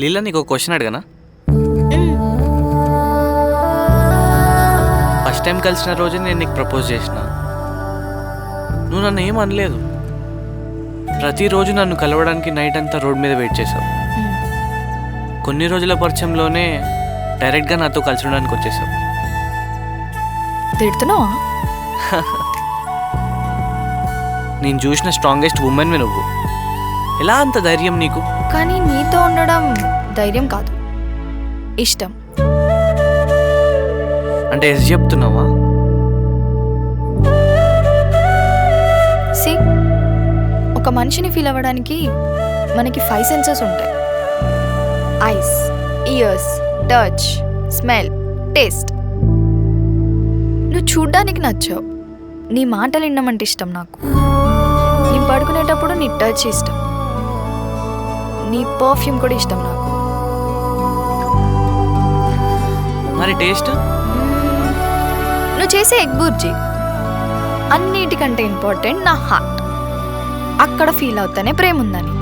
లీలా నీకు ఒక క్వశ్చన్ అడగనా? ఫస్ట్ టైం కలిసిన రోజు నేను నీకు ప్రపోజ్ చేసిన. నువ్వు నన్ను ఏం అనలేదు. ప్రతిరోజు నన్ను కలవడానికి నైట్ అంతా రోడ్ మీద వెయిట్ చేసావు. కొన్ని రోజుల పరిచయంలోనే డైరెక్ట్గా నాతో కలిసి ఉండడానికి వచ్చేసావు. తిడుతున్నావా? నేను చూసిన స్ట్రాంగెస్ట్ ఉమెన్వి నువ్వు. ఎలా అంత ధైర్యం నీకు? కానీ నీతో ఉండడం ధైర్యం కాదు, ఇష్టం. అంటే ఎస్ చెప్తున్నావా? సి, ఒక మనిషిని ఫీల్ అవ్వడానికి మనకి 5 సెన్సెస్ ఉంటాయి. Ice, years, touch, smell, taste. నువ్వు చూడ్డానికి నచ్చావు, నీ మాటలు వినమంటే ఇష్టం నాకు. నీ పడుకునేటప్పుడు నీ టచ్ ఇష్టం, నీ పర్ఫ్యూమ్ కూడా ఇష్టం నాకు. మరి టేస్ట్? నువ్వు చేసే ఎగ్ బుర్జీ అన్నిటికంటే ఇంపార్టెంట్ నా హార్ట్. అక్కడ ఫీల్ అవుతానే ప్రేమ ఉందని.